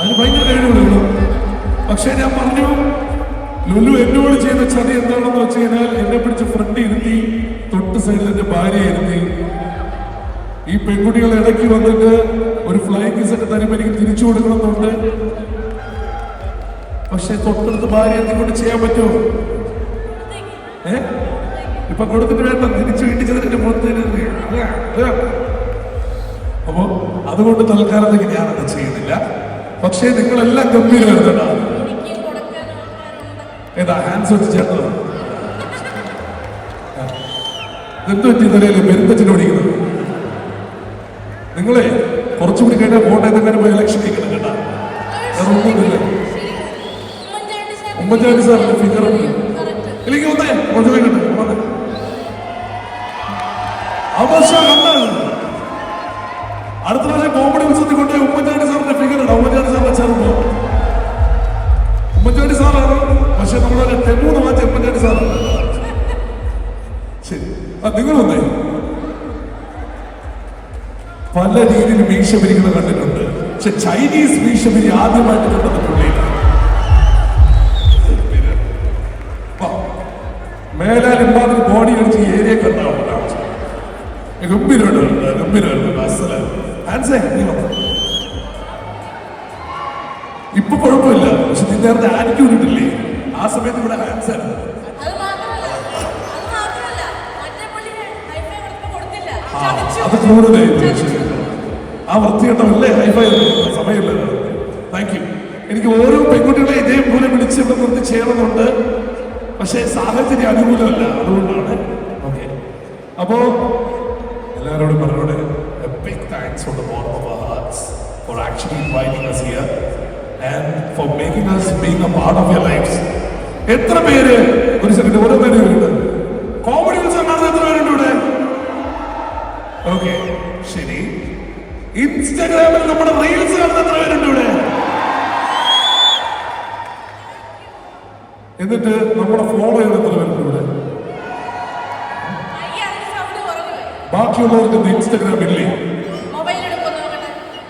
അതിന് ഭയങ്കര കഴിവുള്ളൂ. പക്ഷെ ഞാൻ പറഞ്ഞു, ലുലു എന്നോട് ചെയ്ത ചതി എന്താണെന്ന് വെച്ച് കഴിഞ്ഞാൽ എന്നെ പിടിച്ച് ഫ്രണ്ട് ഇരുത്തി, തൊട്ട് സൈഡിൽ എന്റെ ഭാര്യ ഇരുത്തി. ഈ പെൺകുട്ടികൾ ഇടയ്ക്ക് വന്നിട്ട് ഒരു ഫ്ലൈങ് കിസ് ഒക്കെ തരുമ്പോൾ എനിക്ക് തിരിച്ചു കൊടുക്കണമെന്നുണ്ട്. പക്ഷെ തൊട്ടടുത്ത് ഭാര്യ എന്തുകൊണ്ട് ചെയ്യാൻ പറ്റുമോ? ഇപ്പൊ കൊടുത്തിട്ട് വേണ്ട, തിരിച്ചു വീട്ടിൽ ചെന്നിട്ട് പുറത്തേക്ക്. അപ്പോ അതുകൊണ്ട് തൽക്കാലത്തേക്ക് ഞാനത് ചെയ്യുന്നില്ല. പക്ഷേ നിങ്ങളെല്ലാം ഗംഭീരമായിരുന്നടാ. ഏതാ ഹാൻഡ്സ് വെച്ച് ചേർന്നത്? എന്ത് പറ്റി തലയില് പെരുന്തച്ഛനെ ഓടിക്കുന്നത്? നിങ്ങളെ കുറച്ചുകൂടി കഴിഞ്ഞാൽ കോട്ടയത്ത് തന്നെ പോയി ഇലക്ഷൻ നിൽക്കണം കേട്ടാ. ഒന്നുമില്ല. ഉമ്മൻചാണ്ടി സാറിന്റെ ഫിഗർ എനിക്ക് വന്നേ കുറച്ചുകൂടി കിട്ടും. അടുത്ത പ്രാവശ്യം കോമഡി ഉത്സവത്തിൽ കൊണ്ടുപോയി ഉമ്മൻചാണ്ടി സാറിന്റെ ഫിഗർ ഇടാം. ഉമ്മൻചാണ്ടി സാറിന്റെ ചെറുപ്പം ഉമ്മൻചാണ്ടി സാറാണ്. പക്ഷെ നമ്മളൊരു 13 മാറ്റി ഉമ്മൻചാണ്ടി സാറാണ്. ശരി, നിങ്ങൾ വന്നേ. പല രീതിയിൽ മീശപിരികൾ കണ്ടിട്ടുണ്ട്. പക്ഷെ ചൈനീസ് മീശപിരി ആദ്യമായിട്ട് കണ്ടത് പുള്ളിയിലാണ്. മേലാൽ ഇമ്മാതിരി ബോഡി അടിച്ച് ഏരിയ കണ്ടാവും. ഗംഭീരമുണ്ട്, ഗംഭീരമുണ്ട്. ഇപ്പൊ കുഴപ്പമില്ല, പക്ഷെ നിന്റെ ആറ്റിറ്റ്യൂഡ് ഇട്ടില്ലേ ആ സമയത്ത് ഇവിടെ ഹാൻസ് ആയിരുന്നു. അത് കൂടുതലായി ആ വൃത്തികെട്ടല്ലേ ഹൈഫൈ സമയമില്ല. Thank you. എനിക്ക് ഓരോ പെൺകുട്ടികളെ ഇതേപോലെ വിളിച്ച് ഇവിടെ നിർത്തി ചെയ്യണമെന്നുണ്ട്. പക്ഷേ സാഹചര്യം അനുകൂലമല്ല, അതുകൊണ്ടാണ്. ഓക്കെ, അപ്പോ എല്ലാവരോടും പറഞ്ഞോടെ big thanks from the bottom of our hearts for actually inviting us here and for making us being a part of your lives. എത്ര പേര് ഒരു സെക്കൻഡ് ഓരോ പേര് വരുന്നുണ്ട്? കോമഡി ഉത്സവം കാണുന്ന എത്ര പേരുണ്ട് ഇവിടെ? ഓക്കെ, ശരി. ഇൻസ്റ്റാഗ്രാമിൽ നമ്മുടെ റീൽസ് കാണുന്ന എത്ര പേരുണ്ട് ഇവിടെ? എന്നിട്ട് നമ്മളെ ഫോളോ ചെയ്യുന്ന എത്ര പേരുണ്ട് ഇവിടെ? ബാക്കിയുള്ളവർക്ക് ഇൻസ്റ്റാഗ്രാം ഇല്ലേ?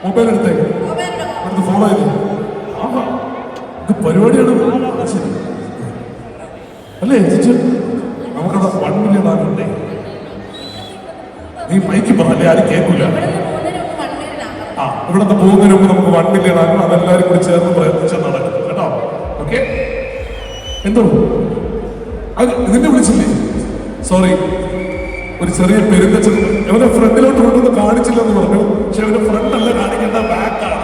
മൊബൈൽ എടുത്തേക്ക് അടുത്ത് ഫോളോ ചെയ്തു. ആഹാ, ഇത് പരിപാടിയാണ്. ശരി അല്ലേ ചേച്ചി? നമുക്കവിടെ 1 മില്യൺ ആകണ്ടേ? നീ മൈക്ക് പറഞ്ഞല്ലേ ആരും കേൾക്കൂല. ആ, ഇവിടുത്തെ പോകുന്നതിന് മുമ്പ് നമുക്ക് 1 മില്യൺ ആക്കണം. അതെല്ലാവരും കൂടി ചേർന്ന് പ്രയത്നിച്ചാൽ നടക്കും കേട്ടോ. ഓക്കെ, എന്തോ അത് നിന്നെ വിളിച്ചില്ലേ? സോറി, ഒരു ചെറിയ പെരുന്തച്ഛൻ അവന്റെ ഫ്രണ്ടിലോട്ട് കൊണ്ടൊന്നും കാണിച്ചില്ലെന്ന് പറഞ്ഞു. പക്ഷെ അവന്റെ ഫ്രണ്ട് അല്ല കാണിക്കേണ്ട, ബാക്കാണ്.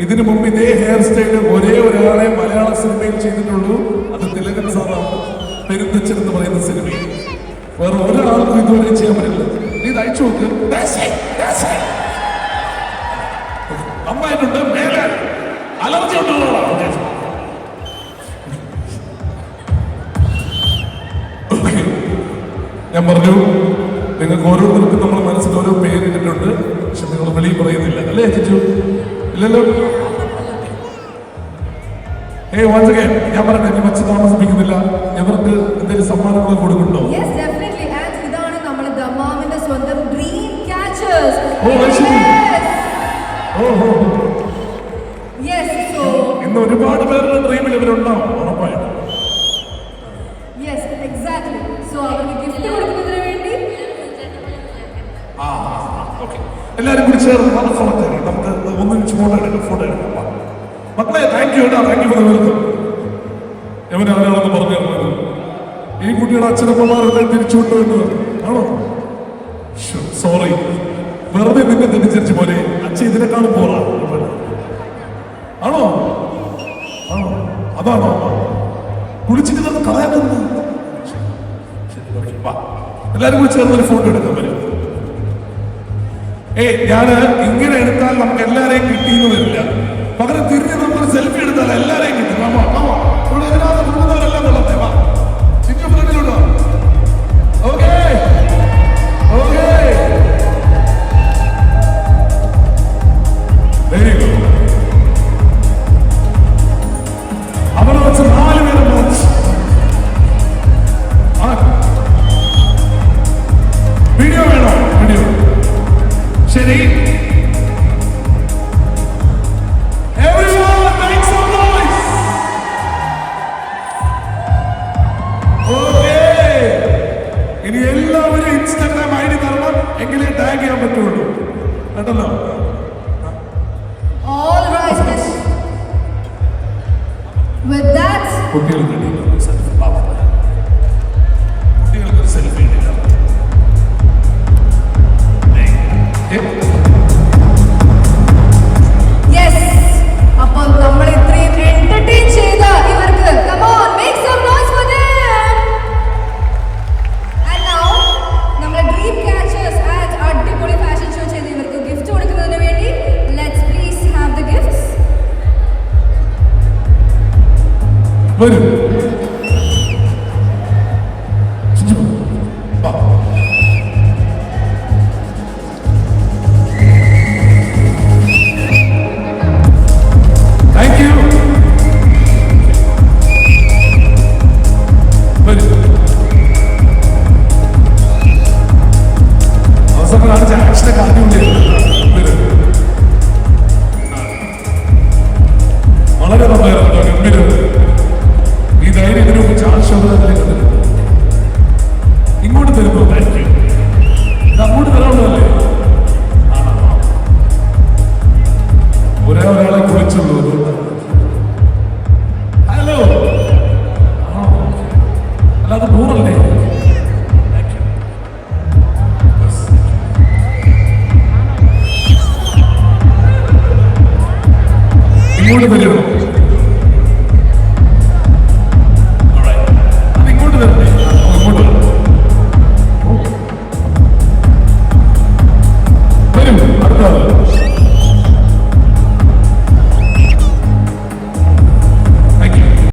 ഇതിനു മുമ്പ് ഇതേ ഹെയർ സ്റ്റൈല് ഒരേ ഒരാളെ മലയാള സിനിമയിൽ ചെയ്തിട്ടുള്ളൂ. അത് തിലകൻ സാറാണ്. പെരുന്തച്ഛൻ എന്ന് പറയുന്ന സിനിമയിൽ വേറെ ഒരാൾക്കും ഇതുവരെ ചെയ്യാൻ പറ്റില്ല. നീ ഇത് അയച്ചു നോക്ക്. നന്നായിട്ടുണ്ട്. മേലെ അലർജി ഉണ്ടല്ലോ. ഞാൻ പറഞ്ഞു, നിങ്ങൾക്ക് ഓരോരുത്തർക്കും നമ്മുടെ മനസ്സിൽ ഓരോ പേരിട്ടിട്ടുണ്ട്. പക്ഷെ നിങ്ങൾ വെളിയിൽ പറയുന്നില്ല അല്ലേ ചേച്ചു? ഇല്ലല്ലോ. once again ഞാൻ പറഞ്ഞ ഇനി വച്ച് താമസിപ്പിക്കുന്നില്ല. ഇവർക്ക് എന്തെങ്കിലും സമ്മാനങ്ങൾ കൊടുക്കുന്നുണ്ടോ? ഇതാണ് നമ്മുടെ ദമാമിന്റെ സ്വന്തം ഡ്രീം ക്യാച്ചേഴ്സ്. ഇന്ന് ഒരുപാട് പേരുടെ ഡ്രീമിൽ ഇവരുണ്ടാവും ഉറപ്പായിട്ടും. എല്ലാവരും കൂടി ചേർന്ന് നമുക്ക് ഒന്നിച്ച് ഫോട്ടോ എടുക്കാം. മക്കളെ താങ്ക് യു കേട്ടോ. Thank you for the welcome. എവനെ അവരാണെന്ന് പറഞ്ഞു തരുന്നത്. ഈ കുട്ടിയുടെ അച്ഛനമ്മമാരുടെ തിരിച്ചുകൊണ്ടുവരുന്നത് ആണോ? സോറി, വെറുതെ നിന്നെ തെറ്റിദ്ധരിച്ച പോലെ. അച്ഛൻ ഇതിനെക്കാളും പോറാ ആണോ? ആണോ? അതാണോ? കുളിച്ചിട്ട് നമ്മൾ കളയാമെന്ന്. എല്ലാവരും കൂടി ചേർന്നൊരു ഫോട്ടോ എടുക്കാൻ വരും. ഞാൻ ഇങ്ങനെ എടുത്താൽ നമുക്ക് എല്ലാരെയും കിട്ടിയെന്ന് വരില്ല. പകരം തിരിഞ്ഞ് നമ്മൾ സെൽഫി എടുത്താൽ എല്ലാരെയും കിട്ടും. ഇതിനകത്ത് കൊള്ളുന്നവരെല്ലാം കൊള്ളട്ടെ. ചിന്ന ഫ്രണ്ടിലൂടെ ഓക്കെ ഓക്കെ വെരി ഗുഡ്. അവിടെ വെച്ച് 4 പേര് വീഡിയോ വേണോ? വീഡിയോ ശരി. ടാഗ് ചെയ്യാൻ പറ്റുള്ളൂ കേട്ടല്ലോ. All right. With that, കുട്ടികൾക്ക് വേണ്ടി സെൽഫി, കുട്ടികൾക്ക് സെൽഫി yes. അപ്പോൾ നമ്മൾ ഇത്രയും entertain ചെയ്ത ഇവർക്ക് come on make some noise for them. And now നമ്മുടെ dream catchers at അടിപൊളി fashion show ചെയ്ത ഇവർക്ക് gift കൊടുക്കുന്നതിന് വേണ്ടി let's please have the gifts. വരൂ. Thank you. അവസാനം കാണിച്ച ആക്ഷനൊക്കെ ആദ്യമുണ്ട്. വളരെ നന്നായിരുന്നു, ഗംഭീരം. ഈ ധൈര്യം ഇതിനു മുമ്പ് ചാർജ് ഇങ്ങോട്ട് തരുന്നു. Thank you. ഇത് അങ്ങോട്ട് തരാനുള്ളതല്ലേ? ഒരാളെ കുറിച്ചുള്ളൂ. ഹലോ. അല്ലാതെ നൂറല്ലേ? ഇങ്ങോട്ട് തരുന്നു.